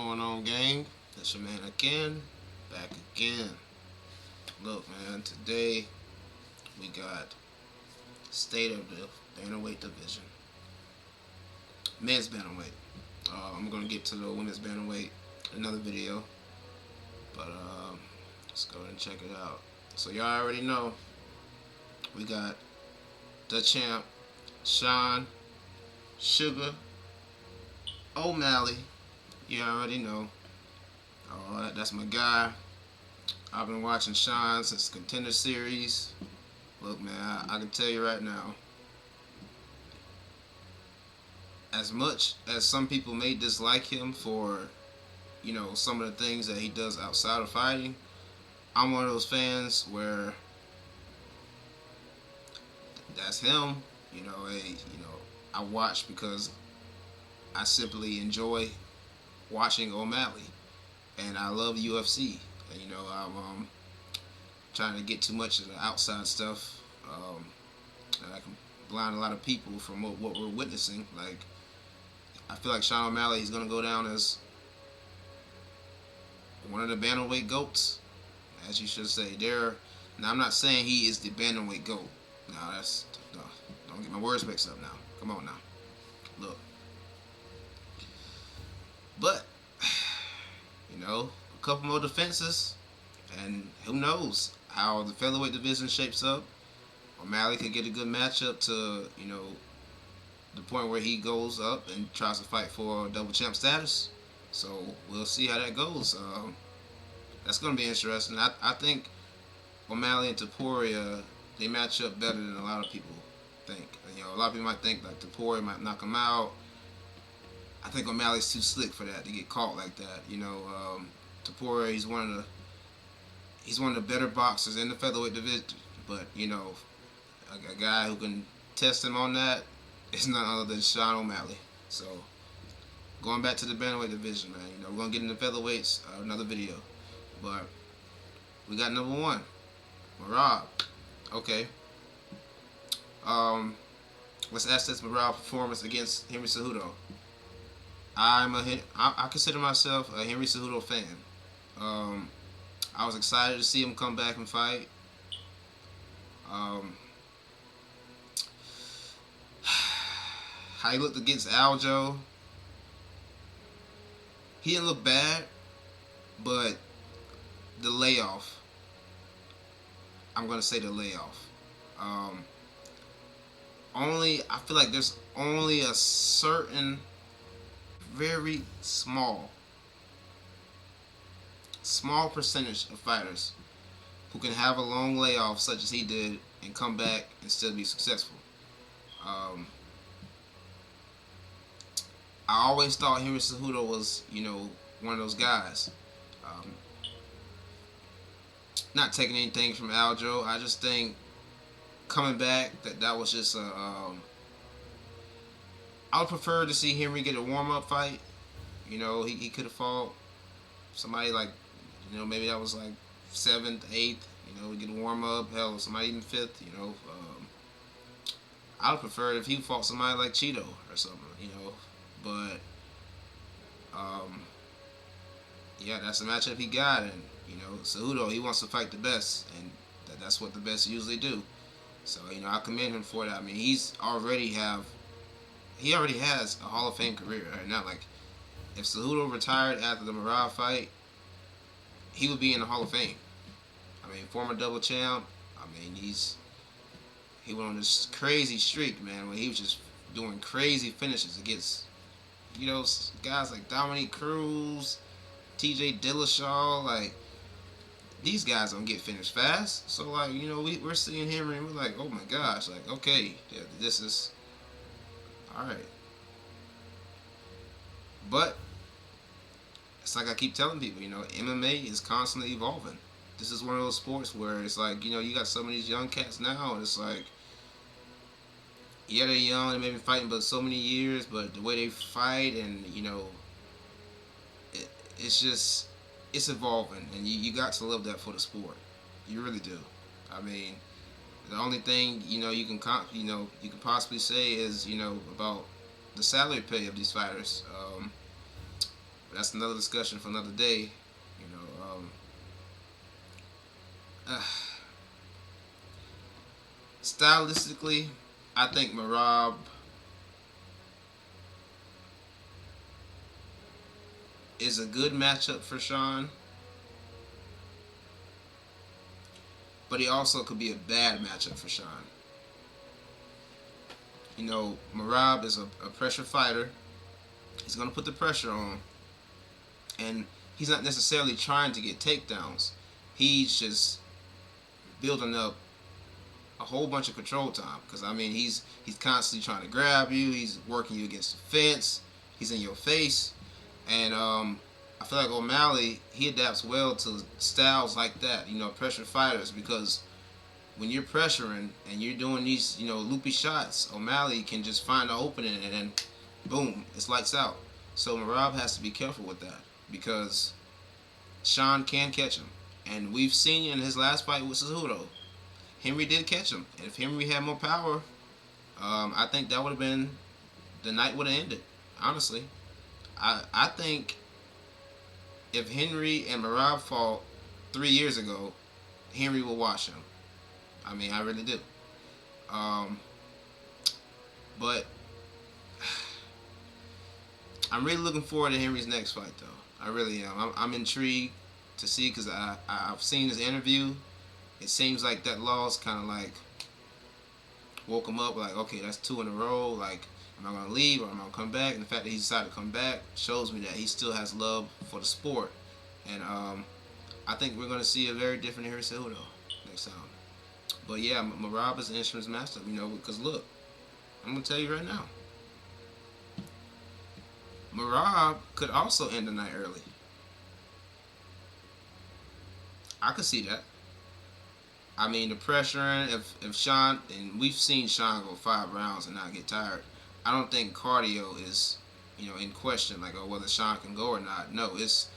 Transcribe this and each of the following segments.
going on, gang? That's your man again, back again. Look, man, today we got state of the bantamweight division, men's bantamweight. I'm gonna get to the women's bantamweight in another video, but let's go ahead and check it out. So y'all already know we got the champ, Sean Sugar O'Malley. You already know. That's my guy. I've been watching Sean since the Contender Series. Look, man, I can tell you right now, as much as some people may dislike him for, some of the things that he does outside of fighting, I'm one of those fans where that's him. I watch because I simply enjoy watching O'Malley, and I love UFC. And, I'm trying to get too much of the outside stuff, and I can blind a lot of people from what we're witnessing. Like, I feel like Sean O'Malley is going to go down as one of the bantamweight goats, as you should say. Now, I'm not saying he is the bantamweight goat. No, don't get my words mixed up now. Come on now. Look. But, a couple more defenses, and who knows how the featherweight division shapes up. O'Malley could get a good matchup to, the point where he goes up and tries to fight for double champ status. So we'll see how that goes. That's going to be interesting. I think O'Malley and Topuria, they match up better than a lot of people think. A lot of people might think like Topuria might knock him out. I think O'Malley's too slick for that, to get caught like that. Topuria, he's one of the better boxers in the featherweight division, but a guy who can test him on that is none other than Sean O'Malley. So going back to the bantamweight division, man, we're gonna get into featherweights another video, but we got number one, Merab. Okay. Let's assess Merab's performance against Henry Cejudo. I consider myself a Henry Cejudo fan. I was excited to see him come back and fight. How he looked against Aljo, he didn't look bad, but the layoff. I'm gonna say the layoff. I feel like there's only a certain very small percentage of fighters who can have a long layoff such as he did and come back and still be successful. I always thought Henry Cejudo was, one of those guys. Not taking anything from Aljo, I just think coming back, that was just I would prefer to see Henry get a warm-up fight. He could have fought somebody like, maybe that was like 7th, 8th, get a warm-up, hell, somebody even 5th, I would prefer if he fought somebody like Cheeto or something, but, yeah, that's the matchup he got, and, Cejudo, he wants to fight the best, and that's what the best usually do. So, I commend him for that. I mean, he already has a Hall of Fame career right now. Like, if Cejudo retired after the Merab fight, he would be in the Hall of Fame. I mean, former double champ. I mean, he went on this crazy streak, man, where he was just doing crazy finishes against, guys like Dominique Cruz, T.J. Dillashaw. Like, these guys don't get finished fast. So, like, we're seeing Henry and we're like, oh my gosh, like, okay, yeah, this is alright. But it's like I keep telling people, MMA is constantly evolving. This is one of those sports where it's like, you got some of these young cats now, and it's like, yeah, they're young, they may be fighting but so many years, but the way they fight, and it's evolving, and you got to love that for the sport. You really do. I mean, the only thing you can possibly say is about the salary pay of these fighters. But that's another discussion for another day. You know, uh, stylistically, I think Marab is a good matchup for Sean, but he also could be a bad matchup for Sean. You know, Marab is a pressure fighter. He's going to put the pressure on, and he's not necessarily trying to get takedowns. He's just building up a whole bunch of control time. Because I mean, he's constantly trying to grab you. He's working you against the fence. He's in your face, and I feel like O'Malley, he adapts well to styles like that. You know, pressure fighters, because when you're pressuring and you're doing these, you know, loopy shots, O'Malley can just find an opening and then boom, it's lights out. So Marab has to be careful with that because Sean can catch him. And we've seen in his last fight with Cejudo, Henry did catch him. And if Henry had more power, I think that would have been, the night would have ended. Honestly, I think if Henry and Marab fought 3 years ago, Henry will wash him. I mean, I really do. But I'm really looking forward to Henry's next fight, though. I really am. I'm intrigued to see because I've seen his interview. It seems like that loss kind of like woke him up. Like, okay, that's 2 in a row. Like, am I gonna leave or am I gonna come back? And the fact that he decided to come back shows me that he still has love for the sport. And I think we're gonna see a very different Henry Cejudo next time. But yeah, Marab is an insurance master, you know, because look, I'm gonna tell you right now, Marab could also end the night early. I could see that. I mean, the pressuring, if Sean, and we've seen Sean go 5 rounds and not get tired, I don't think cardio is, you know, in question, like, oh, whether Sean can go or not. No, it's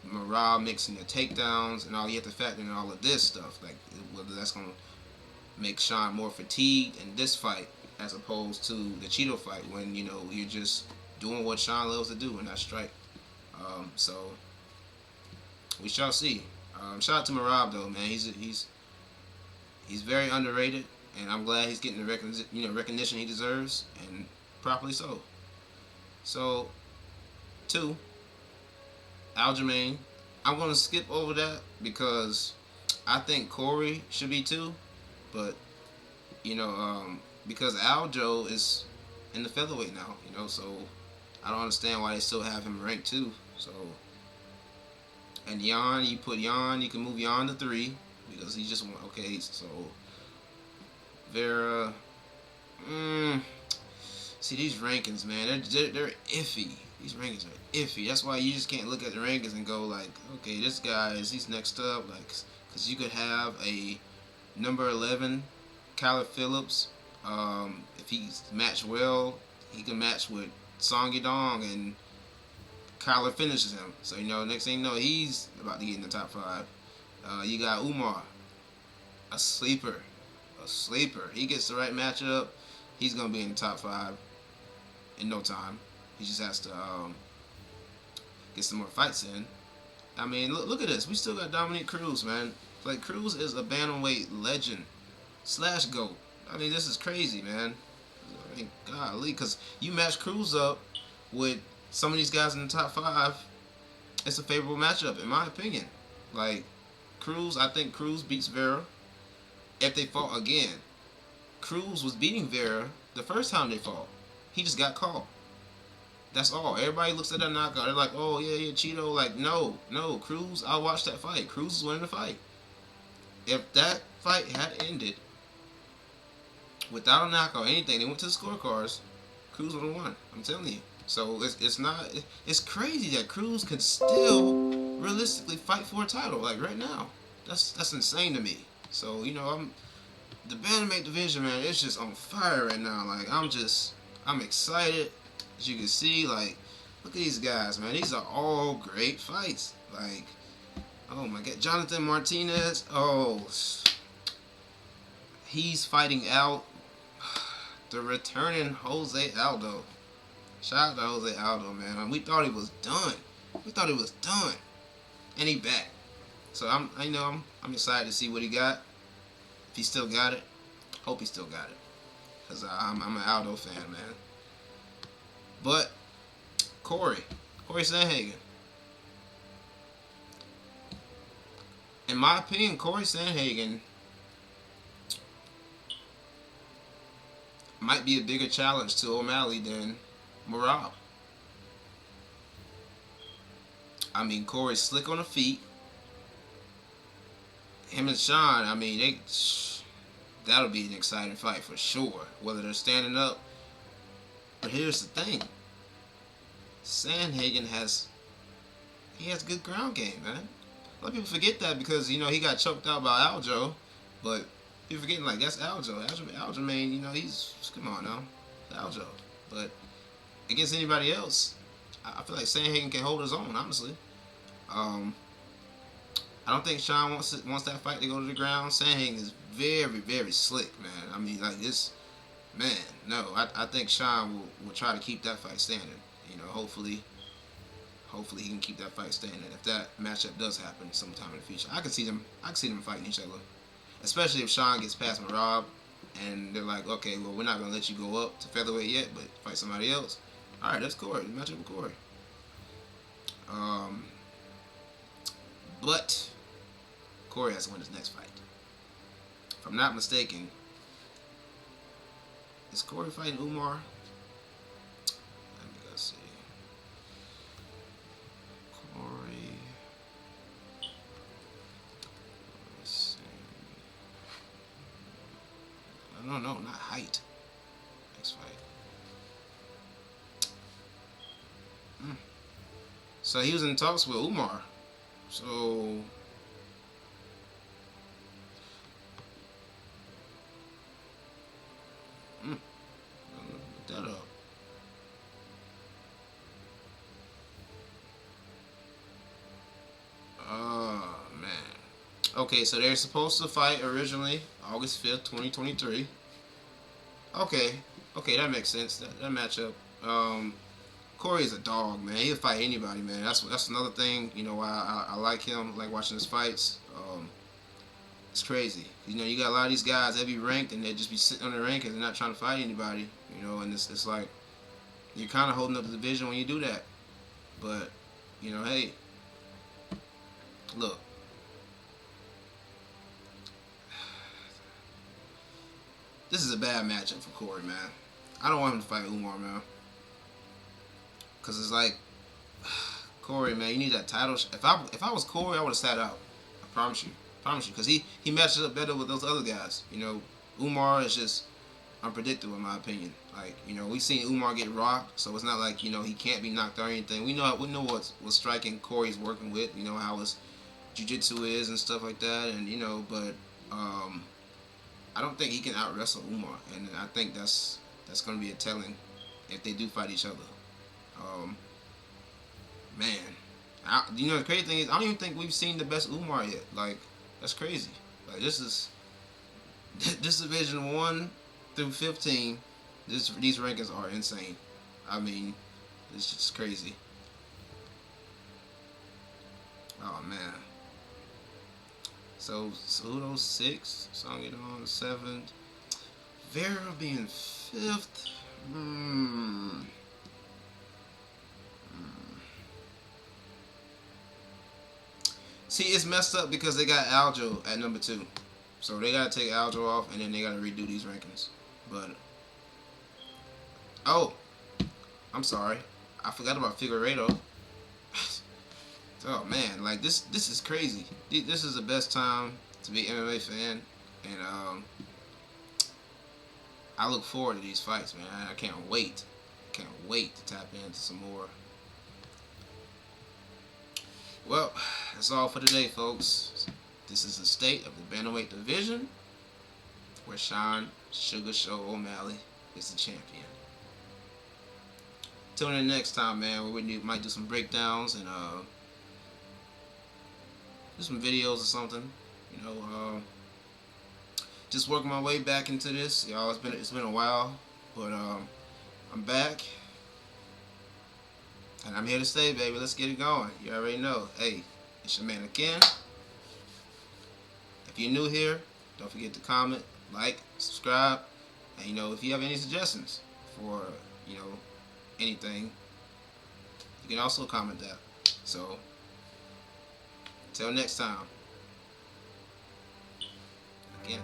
Marab mixing the takedowns and all. You have to factor in all of this stuff, like whether that's going to make Sean more fatigued in this fight as opposed to the Cheeto fight when, you know, you're just doing what Sean loves to do and not strike. So we shall see. Shout out to Marab though, man. He's very underrated, and I'm glad he's getting the recognition he deserves, and properly so. So, 2, Aljamain. I'm gonna skip over that because I think Corey should be 2, but you know, because Aljo is in the featherweight now, you know, so I don't understand why they still have him ranked 2. So, and Jan, you can move Jan to 3 because he just won. Okay, so Vera. See, these rankings, man, they're iffy. These rankings are iffy. That's why you just can't look at the rankings and go like, okay, this guy he's next up, like, because you could have a number 11, Kyler Phillips. If he's matched well, he can match with Song Yadong, and Kyler finishes him. So, you know, next thing you know, he's about to get in the top 5. You got Umar, a sleeper. He gets the right matchup, he's going to be in the top 5 in no time. He just has to get some more fights in. I mean, look at this. We still got Dominic Cruz, man. Like, Cruz is a bantamweight legend / GOAT. I mean, this is crazy, man. I mean, golly, because you match Cruz up with some of these guys in the top 5, it's a favorable matchup, in my opinion. Like, I think Cruz beats Vera if they fought again. Cruz was beating Vera the first time they fought. He just got caught. That's all. Everybody looks at that knockout. They're like, oh, yeah, Cheeto. Like, no. Cruz, I watched that fight. Cruz is winning the fight. If that fight had ended without a knockout or anything, they went to the scorecards, Cruz would have won. I'm telling you. So it's crazy that Cruz can still realistically fight for a title like right now. That's insane to me. So, you know, the bantamweight division, man, it's just on fire right now. Like, I'm excited. As you can see, like, look at these guys, man. These are all great fights. Like, oh my God, Jonathan Martinez. Oh, he's fighting out the returning Jose Aldo. Shout out to Jose Aldo, man. We thought he was done. We thought he was done, and he back. So I'm excited to see what he got. If he still got it, hope he still got it. Cause I'm an Aldo fan, man. But Corey Sandhagen. In my opinion, Corey Sandhagen might be a bigger challenge to O'Malley than Merab. I mean, Corey's slick on the feet. Him and Sean, I mean, that'll be an exciting fight for sure. Whether they're standing up. But here's the thing. Sandhagen has good ground game, man. A lot of people forget that because he got choked out by Aljo, but people forgetting like that's Aljo. Aljo, man, he's come on now, Aljo. But against anybody else, I feel like Sandhagen can hold his own. Honestly, I don't think Sean wants that fight to go to the ground. Sandhagen is very, very slick, man. I mean, like this, man. No, I think Sean will try to keep that fight standing. Hopefully he can keep that fight standing. If that matchup does happen sometime in the future, I can see them fighting each other. Especially if Sean gets past Merab and they're like, okay, well, we're not gonna let you go up to featherweight yet, but fight somebody else. All right, that's Corey. Match up with Corey. But Corey has to win his next fight. If I'm not mistaken, is Corey fighting Umar? Let me go see. Corey. No, not height. Next fight. So he was in talks with Umar. So look that up. Oh man. Okay, so they're supposed to fight originally August 5th, 2023. Okay, that makes sense. That matchup. Corey is a dog, man. He'll fight anybody, man. That's another thing. Why I like him. Like watching his fights. It's crazy. You got a lot of these guys that be ranked and they just be sitting on the rank and they're not trying to fight anybody. And it's like you're kind of holding up the division when you do that. But hey, look. This is a bad matchup for Corey, man. I don't want him to fight Umar, man. Cause it's like, Corey, man, you need that title. If I was Corey, I would have sat out. I promise you. Cause he matches up better with those other guys. Umar is just unpredictable in my opinion. Like, we've seen Umar get rocked, so it's not like he can't be knocked out or anything. We know what striking Corey's working with. How his jiu-jitsu is and stuff like that, and but I don't think he can out wrestle Umar, and I think that's going to be a telling if they do fight each other. Man, the crazy thing is I don't even think we've seen the best Umar yet. Like that's crazy. Like this division 1 through 15. These rankings are insane. I mean, it's just crazy. Oh man. So Cejudo 6, Song on 7th, Vera being 5th. See, it's messed up because they got Aljo at number 2, so they gotta take Aljo off and then they gotta redo these rankings. But oh, I'm sorry, I forgot about Figueiredo. Oh man, like this is crazy. This is the best time to be an MMA fan, and I look forward to these fights, man. I can't wait. Can't wait to tap into some more. Well, that's all for today, folks. This is the state of the Bantamweight division, where Sean Sugar Show O'Malley is the champion. Tune in next time, man, where we might do some breakdowns and do some videos or something. Just working my way back into this, y'all. It's been a while, but I'm back. And I'm here to stay, baby. Let's get it going. You already know. Hey, it's your man again. If you're new here, don't forget to comment, like, subscribe, and if you have any suggestions for anything, you can also comment that. So, until next time, again.